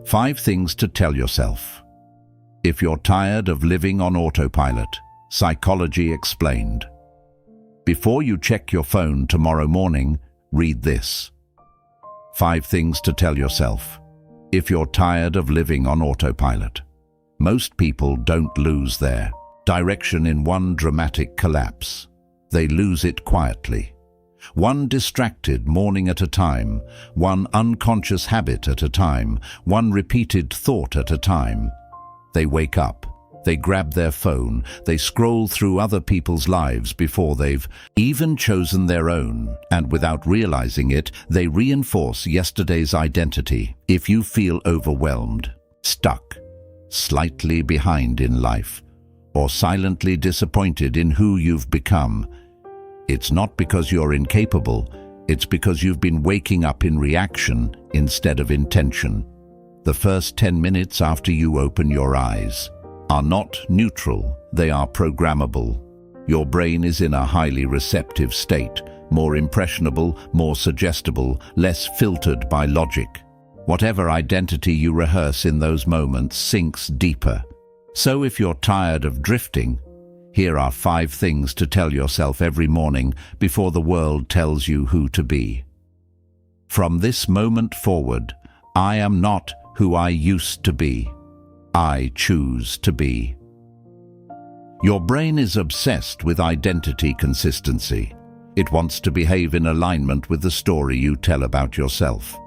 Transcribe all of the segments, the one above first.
5 things to tell yourself. If you're tired of living on autopilot, Psychology Explained. Before you check your phone tomorrow morning, read this. 5 things to tell yourself. If you're tired of living on autopilot. Most people don't lose their direction in one dramatic collapse. They lose it quietly. One distracted morning at a time, one unconscious habit at a time, one repeated thought at a time. They wake up, they grab their phone, they scroll through other people's lives before they've even chosen their own, and without realizing it, they reinforce yesterday's identity. If you feel overwhelmed, stuck, slightly behind in life, or silently disappointed in who you've become, it's not because you're incapable, it's because you've been waking up in reaction instead of intention. The first 10 minutes after you open your eyes are not neutral, they are programmable. Your brain is in a highly receptive state, more impressionable, more suggestible, less filtered by logic. Whatever identity you rehearse in those moments sinks deeper. So if you're tired of drifting, here are 5 things to tell yourself every morning before the world tells you who to be. From this moment forward, I am not who I used to be. I choose to be. Your brain is obsessed with identity consistency. It wants to behave in alignment with the story you tell about yourself.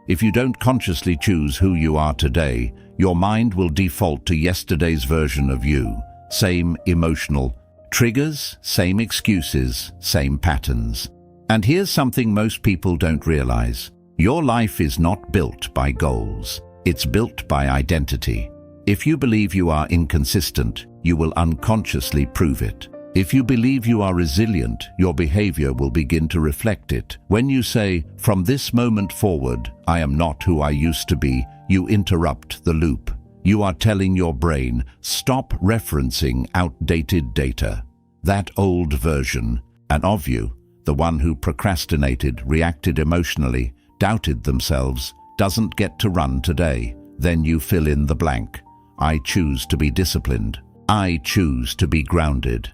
If you don't consciously choose who you are today, your mind will default to yesterday's version of you. Same emotional triggers, same excuses, same patterns. And here's something most people don't realize. Your life is not built by goals. It's built by identity. If you believe you are inconsistent, you will unconsciously prove it. If you believe you are resilient, your behavior will begin to reflect it. When you say, "From this moment forward, I am not who I used to be," you interrupt the loop. You are telling your brain, stop referencing outdated data. That old version, and of you, the one who procrastinated, reacted emotionally, doubted themselves, doesn't get to run today. Then you fill in the blank. I choose to be disciplined. I choose to be grounded.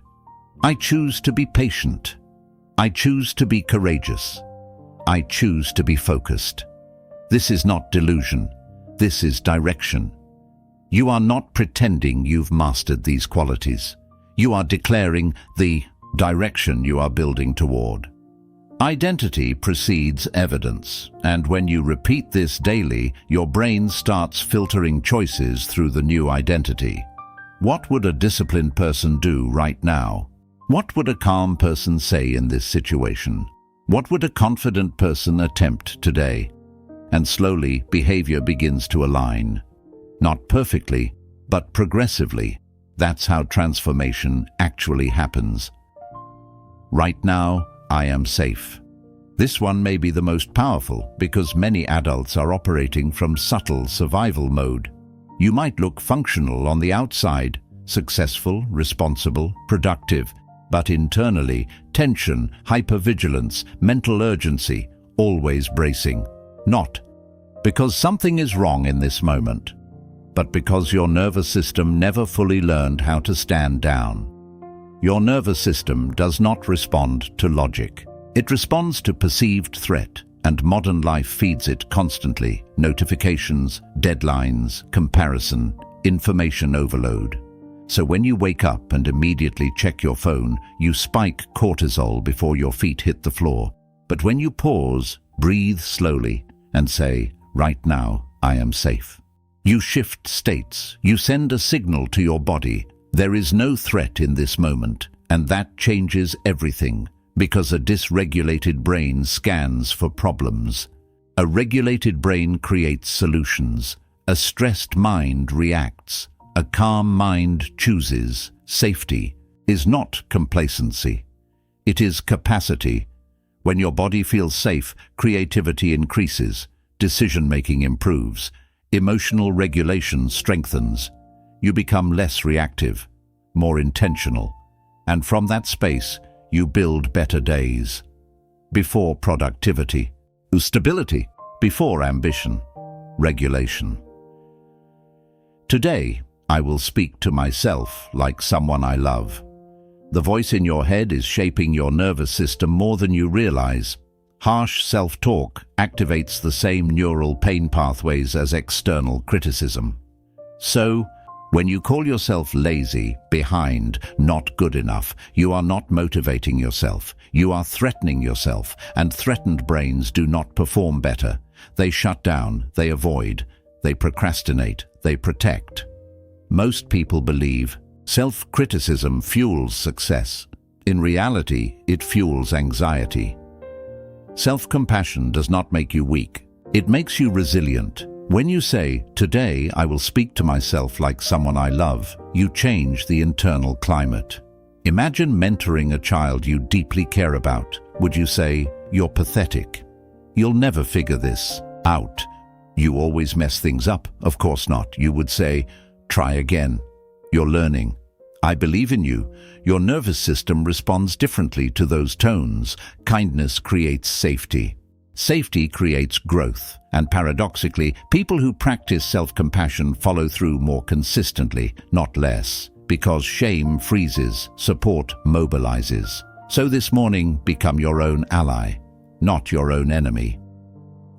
I choose to be patient. I choose to be courageous. I choose to be focused. This is not delusion. This is direction. You are not pretending you've mastered these qualities. You are declaring the direction you are building toward. Identity precedes evidence, and when you repeat this daily, your brain starts filtering choices through the new identity. What would a disciplined person do right now? What would a calm person say in this situation? What would a confident person attempt today? And slowly, behavior begins to align. Not perfectly, but progressively. That's how transformation actually happens. Right now, I am safe. This one may be the most powerful because many adults are operating from subtle survival mode. You might look functional on the outside, successful, responsible, productive, but internally, tension, hypervigilance, mental urgency, always bracing. Not because something is wrong in this moment, but because your nervous system never fully learned how to stand down. Your nervous system does not respond to logic. It responds to perceived threat, and modern life feeds it constantly. Notifications, deadlines, comparison, information overload. So when you wake up and immediately check your phone, you spike cortisol before your feet hit the floor. But when you pause, breathe slowly, and say, "Right now, I am safe," you shift states. You send a signal to your body. There is no threat in this moment, and that changes everything, because a dysregulated brain scans for problems. A regulated brain creates solutions. A stressed mind reacts. A calm mind chooses. Safety is not complacency. It is capacity. When your body feels safe, creativity increases, decision-making improves, emotional regulation strengthens. You become less reactive, more intentional, and from that space, you build better days. Before productivity, stability, before ambition, regulation. Today, I will speak to myself like someone I love. The voice in your head is shaping your nervous system more than you realize. Harsh self-talk activates the same neural pain pathways as external criticism. So, when you call yourself lazy, behind, not good enough, you are not motivating yourself. You are threatening yourself, and threatened brains do not perform better. They shut down, they avoid, they procrastinate, they protect. Most people believe self-criticism fuels success. In reality, it fuels anxiety. Self-compassion does not make you weak. It makes you resilient. When you say, "Today I will speak to myself like someone I love," you change the internal climate. Imagine mentoring a child you deeply care about. Would you say, "You're pathetic. You'll never figure this out. You always mess things up"? Of course not. You would say, "Try again. You're learning. I believe in you." Your nervous system responds differently to those tones. Kindness creates safety. Safety creates growth. And paradoxically, people who practice self-compassion follow through more consistently, not less. Because shame freezes, support mobilizes. So this morning, become your own ally, not your own enemy.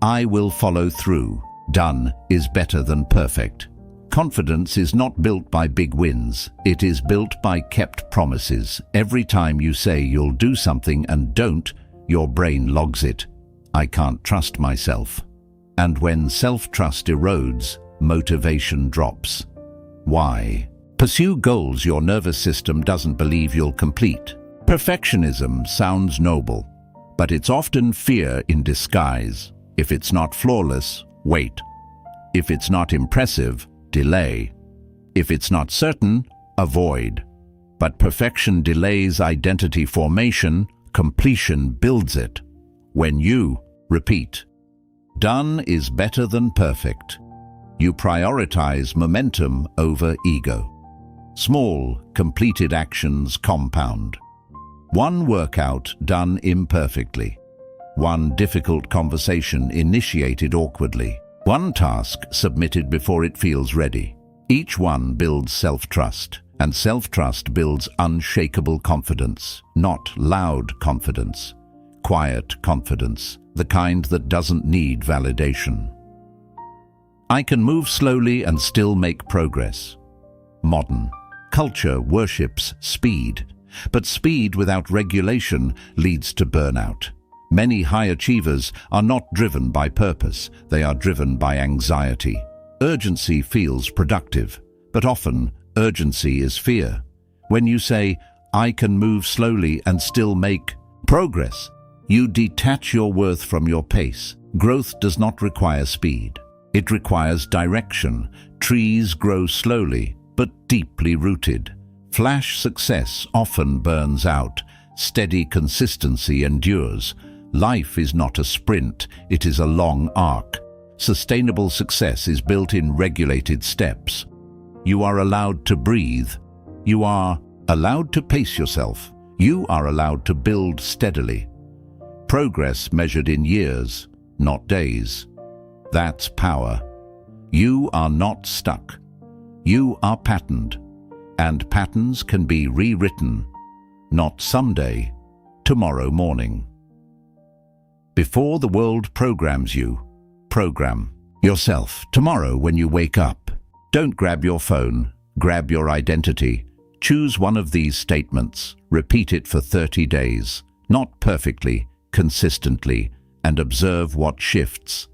I will follow through. Done is better than perfect. Confidence is not built by big wins. It is built by kept promises. Every time you say you'll do something and don't, your brain logs it. I can't trust myself. And when self-trust erodes, motivation drops. Why? Pursue goals your nervous system doesn't believe you'll complete. Perfectionism sounds noble, but it's often fear in disguise. If it's not flawless, wait. If it's not impressive, delay. If it's not certain, avoid. But perfection delays identity formation, completion builds it. When you repeat, done is better than perfect, you prioritize momentum over ego. Small, completed actions compound. One workout done imperfectly. One difficult conversation initiated awkwardly. One task submitted before it feels ready. Each one builds self-trust, and self-trust builds unshakable confidence, not loud confidence. Quiet confidence, the kind that doesn't need validation. I can move slowly and still make progress. Modern culture worships speed, but speed without regulation leads to burnout. Many high achievers are not driven by purpose, they are driven by anxiety. Urgency feels productive, but often urgency is fear. When you say, "I can move slowly and still make progress," you detach your worth from your pace. Growth does not require speed. It requires direction. Trees grow slowly, but deeply rooted. Flash success often burns out. Steady consistency endures. Life is not a sprint, it is a long arc. Sustainable success is built in regulated steps. You are allowed to breathe. You are allowed to pace yourself. You are allowed to build steadily. Progress measured in years, not days. That's power. You are not stuck. You are patterned. And patterns can be rewritten. Not someday, tomorrow morning. Before the world programs you, program yourself tomorrow when you wake up. Don't grab your phone, grab your identity. Choose one of these statements. Repeat it for 30 days, not perfectly, consistently, and observe what shifts.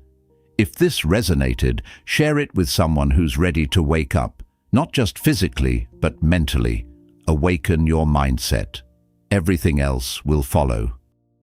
If this resonated, share it with someone who's ready to wake up, not just physically, but mentally. Awaken your mindset. Everything else will follow.